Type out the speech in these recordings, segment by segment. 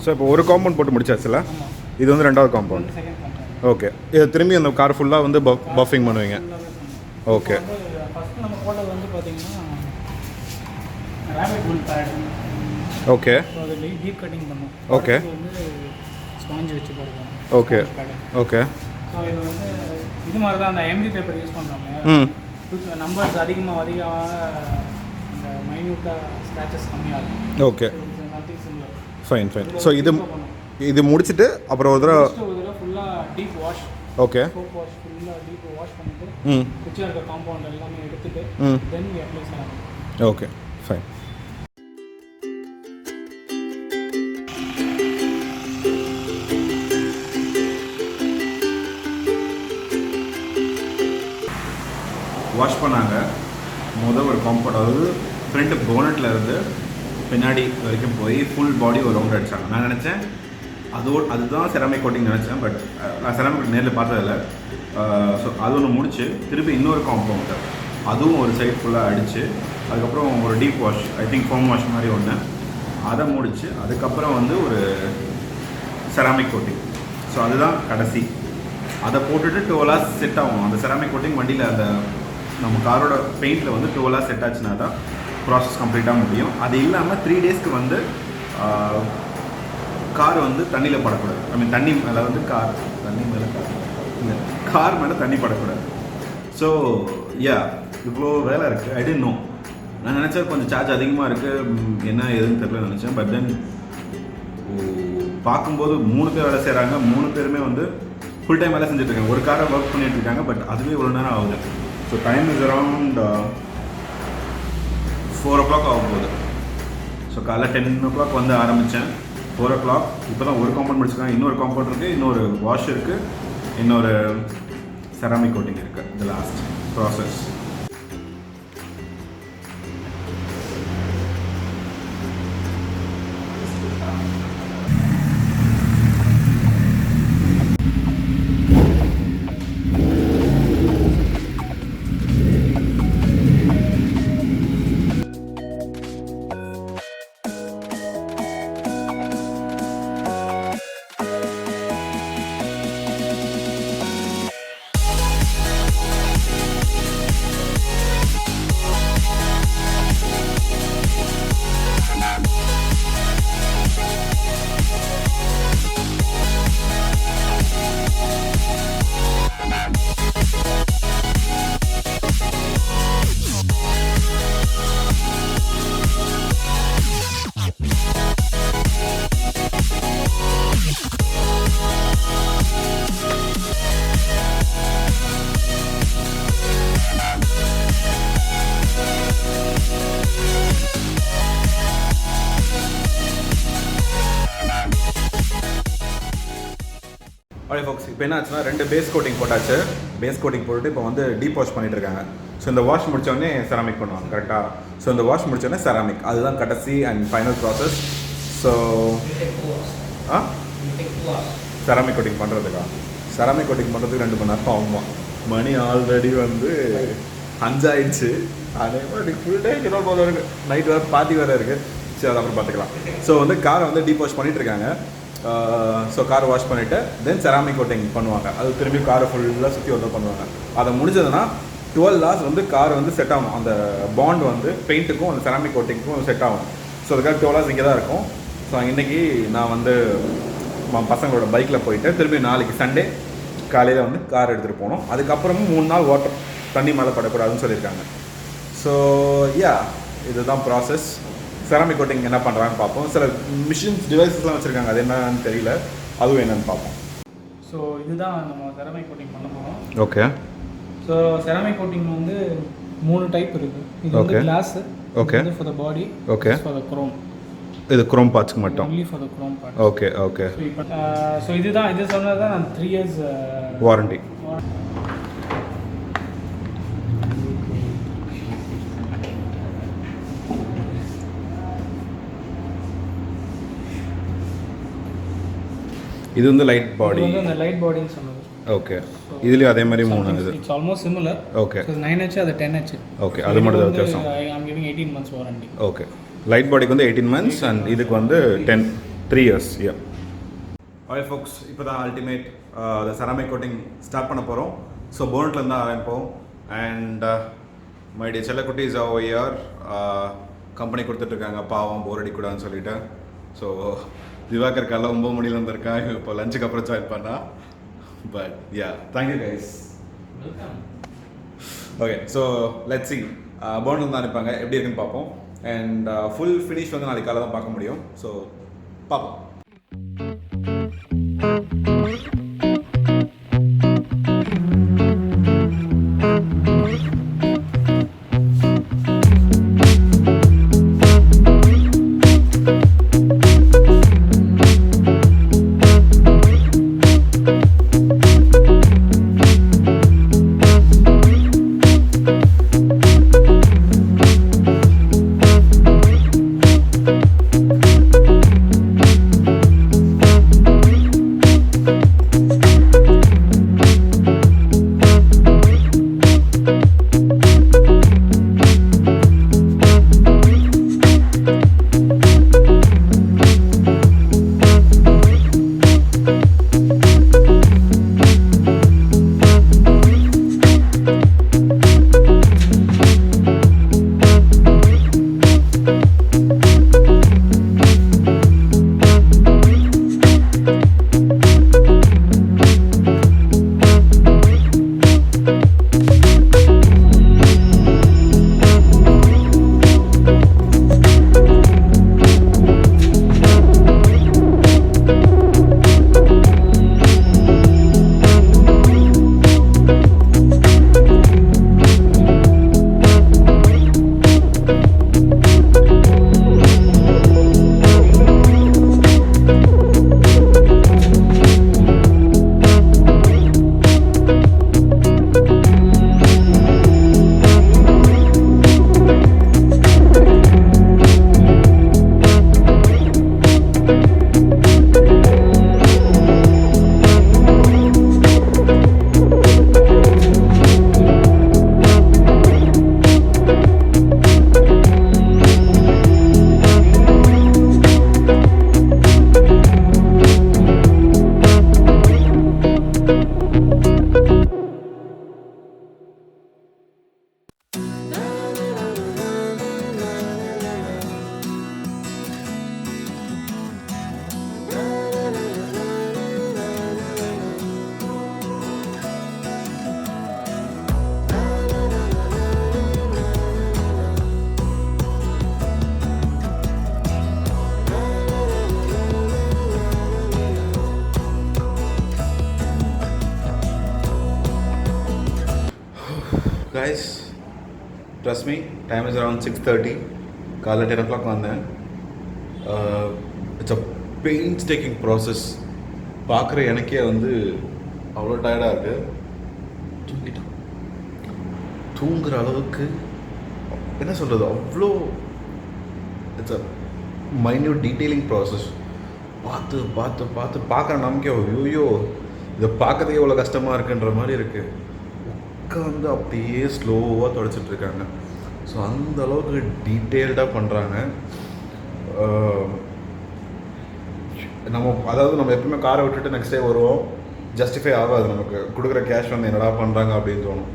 So இப்போ ஒரு compound போட்டு முடிச்சாச்சுல, இது வந்து ரெண்டாவது காம்பவுண்ட். ஓகே, இது திரும்பி அந்த கார் ஃபுல்லாக வந்து பஃபிங் பண்ணுவீங்க. ஓகே. ஃபர்ஸ்ட் நம்ம போட்டது வந்து பார்த்தீங்கன்னா ரேபிட் வுட் பேட். ஓகே. அது டீப் கட்டிங் பண்ணுவோம். ஓகே. வந்து ஸ்பாஞ்ச் வச்சு போடுவோம். ஓகே. ஓகே. ஸோ இது வந்து இது மாதிரி தான் அந்த எம்டி பேப்பர் யூஸ் பண்ணுறாங்க. நம்பர்ஸ் அதிகமாக இந்த மைன்யூட்டாக ஸ்க்ராச்சஸ் கம்மியாகும். Okay, fine fine. ஸோ இது முடிச்சுட்டு அப்புறம் ஒரு தடவை ஃபுல்லாக deep wash. Okay. Soap wash ஃபுல்லாக டீப் வாஷ் பண்ணிட்டு மிச்சம் இருக்க காம்பவுண்ட் எல்லாமே எடுத்துட்டு தென் வி அப்ளை செய்யலாம். Okay, fine. வாஷ் பண்ணாங்க ஒரு காம்பவுண்ட், அதாவது ஃப்ரண்ட் போனட்டில் இருந்து பின்னாடி வரைக்கும் போய் ஃபுல் பாடி ஒரு ரவுண்ட் அடித்தாங்க. நான் நினச்சேன் அதுதான் செராமிக் கோட்டிங் நினச்சேன். பட் நான் செராமிக் நேரில் பார்த்ததில்ல. ஸோ அது ஒன்று முடிச்சு திருப்பி இன்னொரு காம்பவுண்டு அதுவும் ஒரு சைட் ஃபுல்லாக அடித்து அதுக்கப்புறம் ஒரு deep wash, I think foam wash மாதிரி ஒன்று அதை முடிச்சு அதுக்கப்புறம் வந்து ஒரு செராமிக் கோட்டிங். ஸோ அதுதான் கடைசி. அதை போட்டுட்டு 12 hours செட் ஆகும். அந்த செராமிக் கோட்டிங் வண்டியில் அந்த நம்ம காரோட பெயிண்டில் வந்து 12 hours செட் ஆச்சுன்னா தான் ப்ராசஸ் கம்ப்ளீட்டாக முடியும். அது இல்லாமல் 3 daysக்கு வந்து கார் வந்து தண்ணியில் படக்கூடாது. ஐ மீன் தண்ணி மேலே வந்து தண்ணி மேலே கார் மேலே தண்ணி படக்கூடாது. ஸோ இவ்வளோ வேலை இருக்குது. ஐ டென்ட் நோ. நான் நினச்சா கொஞ்சம் சார்ஜ் அதிகமாக இருக்குது, என்ன எதுன்னு தெரியல நினச்சேன். பட் தென் பார்க்கும்போது 3 பேர் வேலை செய்கிறாங்க. 3 பேருமே வந்து ஃபுல் டைம் வேலை செஞ்சுட்ருக்காங்க. ஒரு காரை ஒர்க் பண்ணிட்டு இருக்காங்க. பட் அதுவே இவ்வளோ நேரம் ஆகுது. So time is around 4 o'clock ஆகும் போகுது. ஸோ காலைல 10 o'clock வந்து ஆரம்பித்தேன். 4 o'clock இப்போ தான் ஒரு காம்பவுண்ட் முடிச்சிருக்காங்க. இன்னொரு காம்பவுண்ட் இருக்குது, இன்னொரு வாஷ் இருக்குது, இன்னொரு செராமிக் கோட்டிங் இருக்குது. The last process. Okay folks, இப்போ என்ன ஆச்சுன்னா 2 பேஸ் கோட்டிங் போட்டாச்சு. பேஸ் கோட்டிங் போட்டுட்டு இப்போ வந்து டீப் வாஷ் பண்ணிட்டு இருக்காங்க. ஸோ இந்த வாஷ் முடித்தோடனே செராமிக் பண்ணுவாங்க கரெக்டாக. ஸோ இந்த வாஷ் முடித்தோடனே செராமிக், அதுதான் கடைசி and final process. So ceramic coating பண்ணுறதுக்கா? செராமிக் கோட்டிங் பண்ணுறதுக்கு 2 மணி நேரம் ஆகுமா? மணி ஆல்ரெடி வந்து 5 ஆயிடுச்சு. அதே மாதிரி ஃபுல் டே கிலோ போல இருக்குது. நைட் வேறு பார்ட்டி வேறு இருக்குது. சரி, அது அப்புறம் பார்த்துக்கலாம். ஸோ வந்து காரை வந்து டீப் வாஷ் பண்ணிகிட்டு இருக்காங்க. ஸோ காரை வாஷ் பண்ணிவிட்டு தென் செராமிக் கோட்டிங் பண்ணுவாங்க. அது திரும்பி காரை ஃபுல்லாக சுற்றி வந்து பண்ணுவாங்க. அதை முடிஞ்சதுன்னா 12 hours வந்து கார் வந்து செட் ஆகும். அந்த பாண்ட் வந்து பெயிண்ட்டுக்கும் அந்த செராமிக் கோட்டிங்க்கும் செட் ஆகும். ஸோ அதுக்காக 12 hours இங்கே தான் இருக்கும். ஸோ இன்றைக்கி நான் வந்து பசங்களோட பைக்கில் போயிட்டு திரும்பி நாளைக்கு சண்டே காலையில் வந்து கார் எடுத்துகிட்டு போகணும். அதுக்கப்புறமும் 3 நாள் வாட்டர் தண்ணி மேலே படக்கூடாதுன்னு சொல்லியிருக்காங்க. ஸோ இதுதான் ப்ராசஸ். செராமிக் கோட்டிங் என்ன பண்ணுறான்னு பார்ப்போம். சில மிஷின்ஸ் டிவைசஸ்லாம் வச்சுருக்காங்க, அது என்னன்னு தெரியல, அதுவும் என்னென்னு பார்ப்போம். ஸோ இதுதான் நம்ம செராமிக் கோட்டிங் பண்ண போகிறோம். ஓகே. ஸோ செராமிக் கோட்டிங் வந்து 3 டைப் இருக்குது. இது வந்து glass. Okay. For the body. Okay. For the chrome. இது குரோம் பார்ட்ஸ்க்கு மட்டும். Only for the chrome part. Okay okay. So இதுதான் இது சொன்னது தான் நான் 3 years வாரண்டி. இது வந்து லைட் பாடி. இது வந்து அந்த லைட் பாடின்னு சொன்னது. ஓகே. இதுலயும் அதே மாதிரி 3 இது. It's almost similar. Okay. So 9H அது 10H. ஓகே, அது மட்டும் தான் வித்தியாசம். I am giving 18 months warranty. Okay. Light பாடிக்கு வந்து 18 months அண்ட் இதுக்கு வந்து 10. 3 years, yeah. Alright folks, இப்போ தான் ultimate the ceramic coating start பண்ண போகிறோம். ஸோ போனட்லேருந்து தான் ஆரம்பிப்போம். அண்ட் மை டியர் செல்லக்குட்டீஸ் ஓவர் இயர் கம்பெனி கொடுத்துட்ருக்காங்க, பாவம் போர் அடிக்கூடாதுன்னு சொல்லிட்டு. ஸோ திவாகர் காலைல 9 மணில வந்திருக்கான், இப்போ லஞ்சுக்கு அப்புறம் ஜாயின் பண்ணா. But ya, thank you guys. Okay, so let's see போனட்லேருந்து தான் அனுப்பாங்க, எப்படி இருக்குன்னு பார்ப்போம். அண்ட் ஃபுல் ஃபினிஷ் வந்து நாளைக்கு காலை தான் பார்க்க முடியும். ஸோ பார்ப்போம். Guys, trust me, time is around 6:30. காலைல 10 o'clock வந்தேன். It's a painstaking process. பார்க்குற எனக்கே வந்து அவ்வளோ டயர்டாக இருக்குது. தூங்குற அளவுக்கு என்ன சொல்கிறது, அவ்வளோ it's a minute detailing process. பார்த்து பார்த்து பார்த்து பார்க்குற நமக்கே ஐயோ இதை பார்க்கறதுக்கே எவ்வளோ கஷ்டமாக இருக்குன்ற மாதிரி இருக்குது. வந்து அப்படியே ஸ்லோவாக தொடச்சிட்ருக்காங்க. ஸோ அந்த அளவுக்கு டீட்டெயில்டாக பண்ணுறாங்க. நம்ம எப்பவுமே காரை விட்டுட்டு நெக்ஸ்ட் டே வருவோம், ஜஸ்டிஃபை ஆகாது, நமக்கு கொடுக்குற கேஷ் வந்து என்னடா பண்ணுறாங்க அப்படின்னு தோணும்.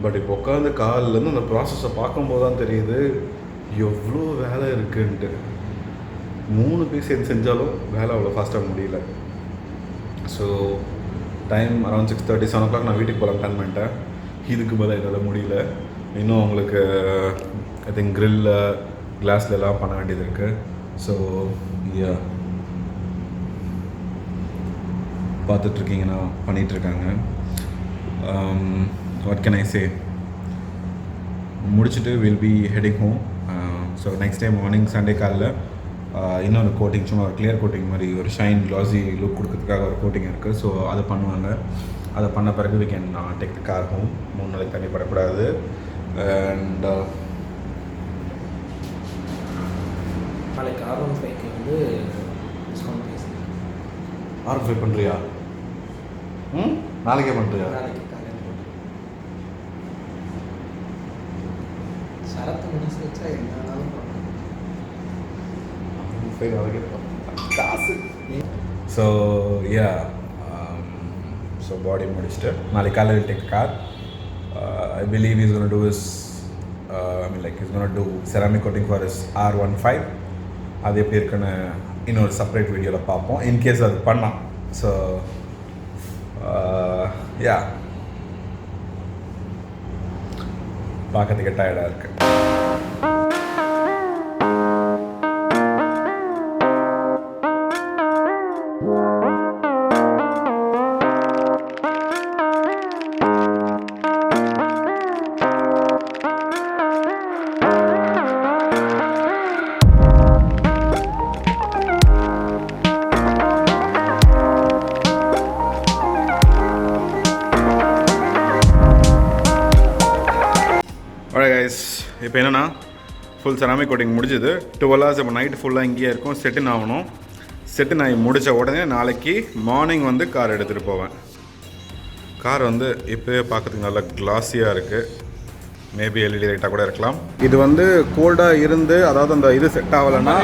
பட் இப்போ உட்காந்து காலிலேருந்து அந்த ப்ராசஸை பார்க்கும்போது தான் தெரியுது எவ்வளோ வேலை இருக்குன்ட்டு. 3 பீஸ் எது செஞ்சாலும் வேலை அவ்வளோ ஃபாஸ்ட்டாக முடியல. ஸோ டைம் அரௌண்ட் 6:30, 7 o'clock நான் வீட்டுக்கு போகலாம் பிளான் பண்ணிட்டேன். இதுக்கு பதிலாக என்னால் முடியல. இன்னும் அவங்களுக்கு ஐ திங்க் க்ரில்ல கிளாஸ்லலாம் பண்ண வேண்டியது இருக்குது. ஸோ யா, பார்த்துட்ருக்கீங்கன்னா பண்ணிகிட்ருக்காங்க. வாட் கேன் ஐ சே, முடிச்சுட்டு will be heading home. So next time morning Sunday காலைல இன்னொரு கோட்டிங், சும்மா ஒரு கிளியர் கோட்டிங் மாதிரி, ஒரு ஷைன் க்ளாஸி லுக் கொடுக்கறதுக்காக ஒரு கோட்டிங் இருக்குது. ஸோ அதை பண்ணுவாங்க. அதை பண்ண பிறகு we can take the car home. 3 நாளைக்கு தண்ணி படக்கூடாது. அண்ட் நாளைக்கு R15 வந்து டிஸ்கவுண்ட் ப்ரைஸ். R15 பண்ணுறியா? நாளைக்கே பண்ணுறியா? நாளைக்கு காலையில் சரத்து மனசு வச்சா என்ன வேணாலும் நாளைக்கே காசு ஸோ யா ஸோ பாடி முடிச்சுட்டு நாளைக்கு காலையில் will take the car. I believe he's going to do his he's going to do ceramic coating for his R15. அது எப்படி இருக்குன்னு இன்னொரு செப்பரேட் வீடியோவில் பார்ப்போம் இன்கேஸ் அது பண்ணால். ஸோ யா பார்க்கறதுக்கு டயர்டாக இருக்குது. இப்போ என்னென்னா ஃபுல் செராமிக் கோட்டிங் முடிஞ்சுது. 12 hours இப்போ நைட்டு ஃபுல்லாக இங்கேயே இருக்கும். செட்டின் ஆகணும். செட்டின் ஆகி முடித்த உடனே நாளைக்கு மார்னிங் வந்து கார் எடுத்துகிட்டு போவேன். கார் வந்து இப்போயே பார்க்கறதுக்கு நல்லா கிளாஸியாக இருக்குது. மேபி எல்இடி லைட்டாக கூட இருக்கலாம். இது வந்து கோல்டாக இருந்து அதாவது அந்த இது செட் ஆகலைன்னா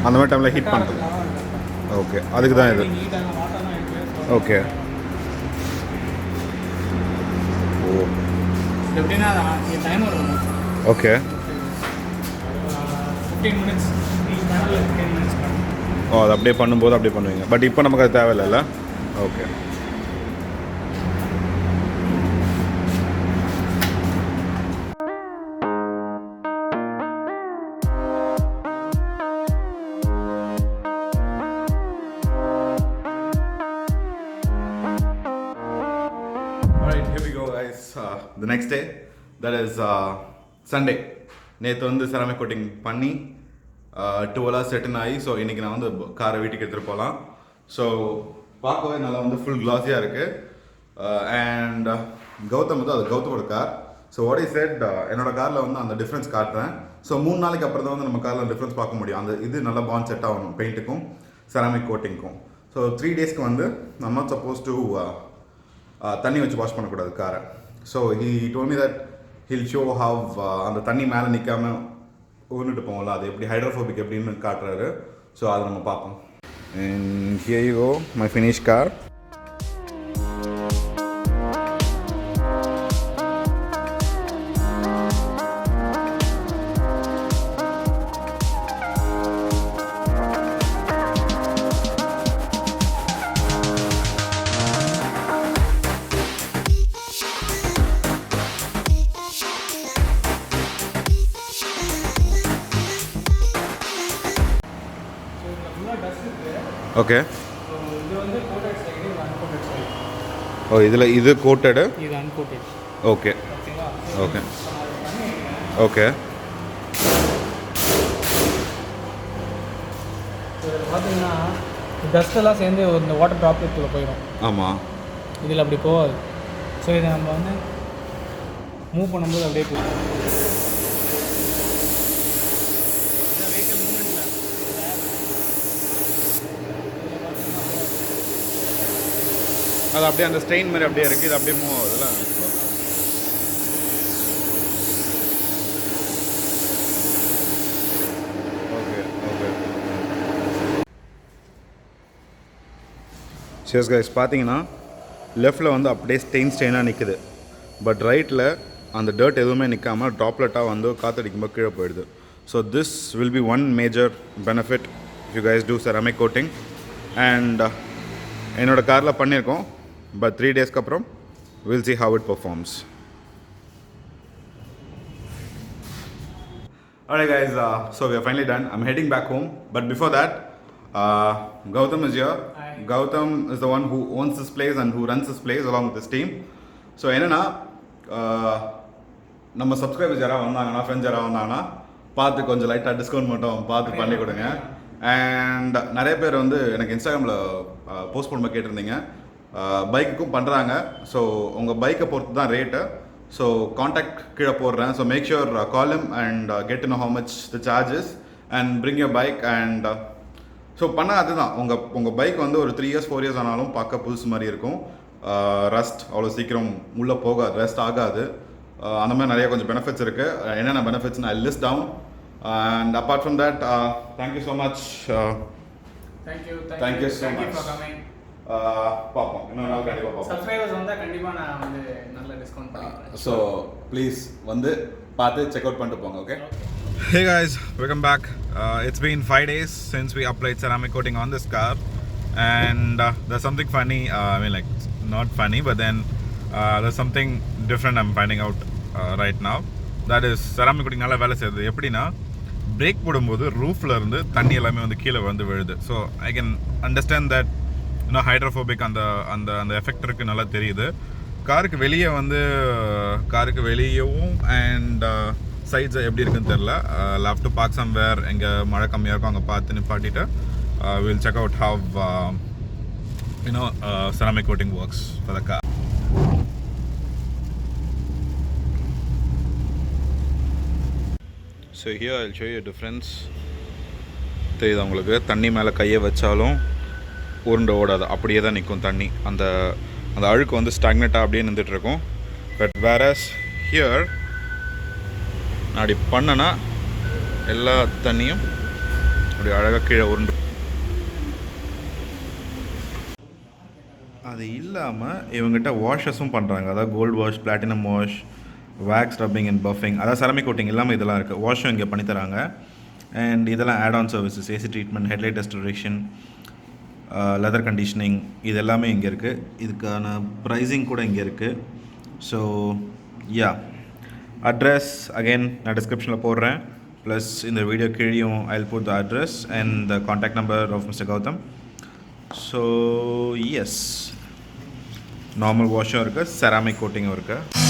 அந்த மாதிரி டைமில் ஹீட் பண்ணுறது. ஓகே அதுக்கு தான் இது. ஓகே ஓ எப்படின்னா டைமர் வரும். Okay 15 minutes each panel 15 minutes. ஓ அது அப்படியே பண்ணும்போது அப்படியே பண்ணுவீங்க. பட் இப்போ நமக்கு அது தேவையில்லைல்ல. Okay the next day, that is Sunday. நேற்று வந்து செராமிக் கோட்டிங் பண்ணி 12 hours செட்டின் ஆகி ஸோ இன்றைக்கி நான் வந்து காரை வீட்டுக்கு எடுத்துகிட்டு போகலாம். ஸோ பார்க்கவே நல்லா வந்து ஃபுல் கிளாஸியாக இருக்குது. அண்ட் கௌதம் வந்து அது கௌதமோட car. So what is set என்னோடய காரில் வந்து அந்த டிஃப்ரென்ஸ் காட்டுறேன். ஸோ 3 நாளைக்கு அப்புறம் தான் வந்து நம்ம காரில் டிஃப்ரென்ஸ் பார்க்க முடியும். அந்த இது நல்லா பாண்ட் செட் ஆகணும் பெயிண்ட்டுக்கும் செராமிக் கோட்டிங்க்கும். ஸோ 3 daysக்கு வந்து I'm not supposed to தண்ணி வச்சு வாஷ் பண்ணக்கூடாது காரை. So he told me that he'll show how அந்த தண்ணி மேலே நிற்காமல் ஊர்ந்துட்டு போவோம்ல அது எப்படி ஹைட்ரோஃபோபிக் எப்படின்னு காட்டுறாரு. ஸோ அதை நம்ம பார்ப்போம். And here you go, my finished car. Okay இது வந்து கோட்டட் சைடு, இது அன்கோட்டட் சைடு. ஓ இதில் இது கோட்டடு, இது அன்கோட்டட். Okay okay okay. பார்த்தீங்கன்னா டஸ்ட்டெல்லாம் சேர்ந்து இந்த வாட்டர் ட்ராப்லெட்டுக்குள்ளே போயிடும். ஆமாம் இதில் அப்படி போகாது. ஸோ இதை நம்ம வந்து மூவ் பண்ணும்போது அப்படியே போகும். அது அப்படியே அந்த ஸ்ட்ரெயின் மாதிரி அப்படியே இருக்குது. இது அப்படியே மூவ் ஆகுதுல்ல. Okay okay. சியர்ஸ் கைஸ், பார்த்தீங்கன்னா லெஃப்டில் வந்து அப்படியே ஸ்டெயினாக நிற்குது. பட் ரைட்டில் அந்த டர்ட் எதுவுமே நிற்காமல் ட்ராப்லெட்டாக வந்து காற்றடிக்கும்போது கீழே போயிடுது. So this will be one major benefit if you guys do ceramic coating. And என்னோடய காரில் பண்ணியிருக்கோம். But 3 days அப்புறம் we'll see how it performs. Alright guys, so we are finally done. I'm heading back home. But before that, Gautham is here. Hi. Gautham is the one who owns this place and who runs this place along with his team. So என்னன்னா நம்ம subscribers யாராவது வந்தாங்கன்னா, friends யாராவது வந்தாங்கன்னா பார்த்து கொஞ்சம் லைட்டாக discount மட்டும் பார்த்து பண்ணி கொடுங்க. அண்ட் நிறைய பேர் வந்து எனக்கு இன்ஸ்டாகிராமில் போஸ்ட் பண்ணும்போது கேட்டிருந்தீங்க. பைக்குக்கும் பண்ணுறாங்க. ஸோ உங்கள் பைக்கை பொறுத்து தான் ரேட்டு. ஸோ காண்டாக்ட் கீழே போடுறேன். So make sure call him and get to know how much the charges and bring your bike. And so பண்ணால் அதுதான் உங்கள் பைக் வந்து ஒரு 3 years 4 years ஆனாலும் பார்க்க புதுசு மாதிரி இருக்கும். ரஸ்ட் அவ்வளோ சீக்கிரம் உள்ளே போகாது, ரெஸ்ட் ஆகாது. அந்த மாதிரி நிறைய கொஞ்சம் பெனிஃபிட்ஸ் இருக்குது. என்னென்ன பெனிஃபிட்ஸ் நான் list down. And apart from that, thank you so much. Thank you so for much. coming. பார்ப்போம் இன்னொரு நாள் கண்டிப்பாக பார்ப்போம். சப்ஸ்கிரைபர்ஸ் வந்தால் கண்டிப்பாக நான் வந்து நல்ல டிஸ்கவுண்ட் பண்ணிக்கிறேன். ஸோ ப்ளீஸ் வந்து பார்த்து செக் அவுட் பண்ணிட்டு போங்க. Okay. Hey guys, welcome back. It's been 5 days since we applied ceramic coating on this car, and there's something funny. I mean, like not funny, but then there's something different I'm finding out right now. That is ceramic coating நல்லா வேலை செய்யுது. எப்படின்னா break போடும்போது ரூஃப்ல இருந்து தண்ணி எல்லாமே வந்து கீழே வந்து விழுது. So I can understand that இன்னும் ஹைட்ரோஃபோபிக் அந்த அந்த அந்த எஃபெக்ட் இருக்குது, நல்லா தெரியுது. காருக்கு வெளியே வந்து காருக்கு வெளியவும் அண்ட் சைட்ஸ் எப்படி இருக்குன்னு தெரில. லவ் டு பார்க் சம்வேர் எங்கே மழை கம்மியாக இருக்கும் அங்கே பார்த்து நிப்பாட்டிட்டு will check out have you know ceramic coating works for the car. So here I'll show you a difference. தெரியுது உங்களுக்கு, தண்ணி மேலே கையை வச்சாலும் உருண்டை ஓடாது, அப்படியே தான் நிற்கும் தண்ணி. அந்த அந்த அழுக்கு வந்து ஸ்டாக்னேட்டாக அப்படியே நின்றுட்டுருக்கும். பட் வேரஸ் ஹியர் நான் அப்படி பண்ணேன்னா எல்லா தண்ணியும் அப்படி அழகாக கீழே உருண்டு. அது இல்லாமல் இவங்ககிட்ட வாஷஸும் பண்ணுறாங்க. அதாவது gold wash, platinum wash, wax rubbing and buffing, அதாவது செராமிக் கோட்டிங் இல்லாமல் இதெல்லாம் இருக்குது. வாஷும் இங்கே பண்ணித்தராங்க. அண்ட் இதெல்லாம் add on services, AC treatment, headlight restoration, leather conditioning, இது எல்லாமே இங்கே இருக்குது. இதுக்கான ப்ரைஸிங் கூட இங்கே இருக்குது. ஸோ யா, அட்ரஸ் அகெயின் நான் டிஸ்கிரிப்ஷனில் போடுறேன். ப்ளஸ் இந்த வீடியோ கீழேயும் I will put the address and the contact number of mister Gautham. So yes, normal வாஷும் இருக்குது, செராமிக் கோட்டிங்கும் இருக்குது.